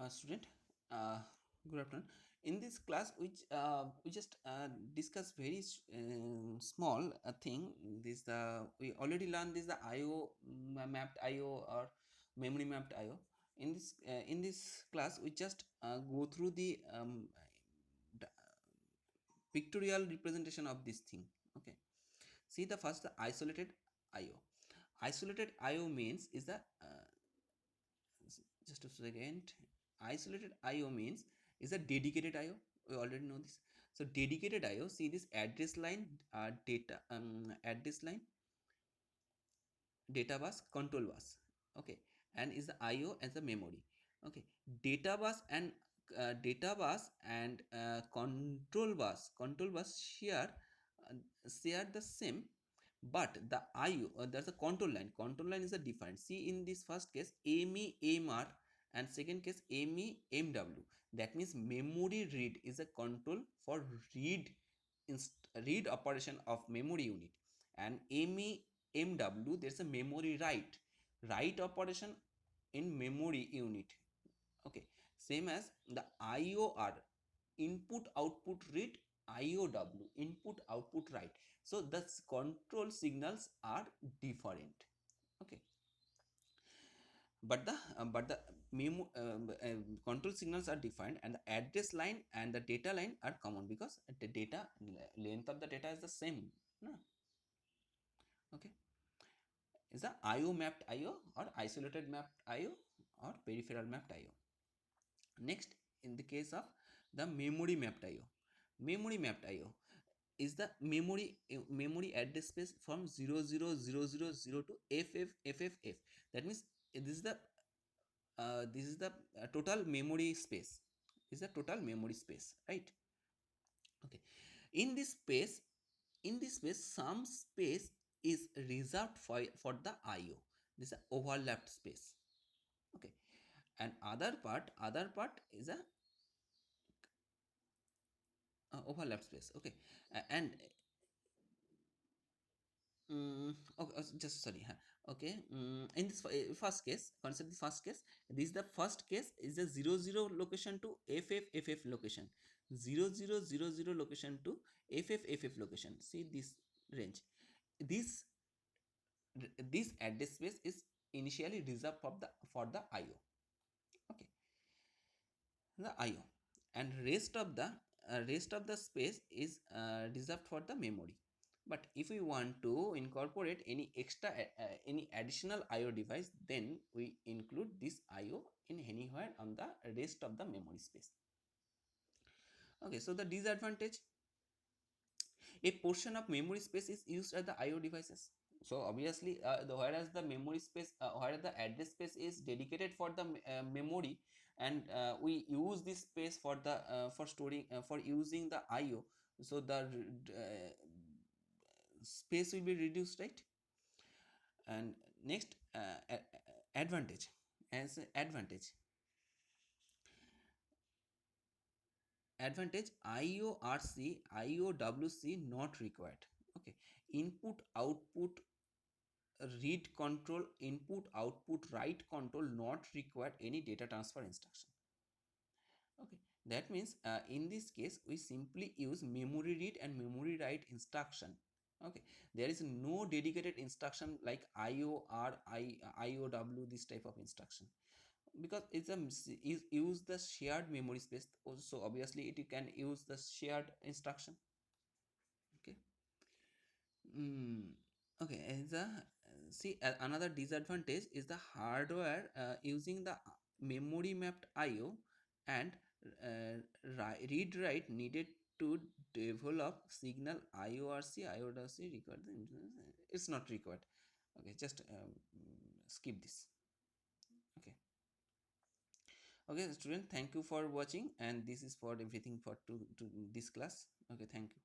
Student, uh, good afternoon. In this class, we just discuss very small thing. This the we already learned this the I/O mapped I/O or memory mapped I/O. In this class, we just go through the pictorial representation of this thing. Okay. See the first the isolated I/O. Isolated I/O means is the just a second. Isolated IO means is a dedicated IO. We already know this. So dedicated IO, see this address line, data address line, data bus, control bus. Okay, and is the IO as the memory. Okay, data bus and control bus share the same, but the IO, there's a control line. Control line is a defined. See in this first case, ME MR, and second case ME MW. That means memory read is a control for read operation of memory unit, and ME MW, there's a memory write operation in memory unit. Okay, same as the IOR, input output read, IOW, input output write. So the control signals are different. Okay, but the control signals are defined, and the address line and the data line are common because the data length of the data is the same. No? Okay, is the IO mapped IO or isolated mapped IO or peripheral mapped IO. Next, in the case of the memory mapped IO, memory mapped IO is the memory address space from 00000 to FFFFF. That means this is the total memory space. This is the total memory space, right? Okay. In this space, some space is reserved for the IO. This is a overlapped space. Okay, and other part is a overlap space. Okay, and okay, just sorry, huh. Okay, in this first case, consider the first case. This is the first case is the 00 location to FFFF location, 0000 location to FFFF location. See this range. This this address space is initially reserved for the IO. Okay, the IO, and rest of the space is reserved for the memory. But if we want to incorporate any additional IO device, then we include this IO in anywhere on the rest of the memory space. Okay, so the disadvantage, a portion of memory space is used as the IO devices. So obviously, whereas the memory space, whereas the address space is dedicated for the memory, and we use this space for storing, for using the IO. So the space will be reduced, right? And next, advantage, as advantage advantage IORC, IOWC not required. Okay, input output read control, input output write control not required any data transfer instruction. Okay, that means in this case we simply use memory read and memory write instruction. Okay, there is no dedicated instruction like IOR, IOW, this type of instruction, because it's a is use the shared memory space. So obviously it can use the shared instruction. Okay. Mm, okay, and see, another disadvantage is the hardware using the memory mapped IO, and read write needed to develop signal IORC, IORC required. It's not required. Okay, just skip this. Okay. Okay, student, thank you for watching, and this is for everything for to this class. Okay, thank you.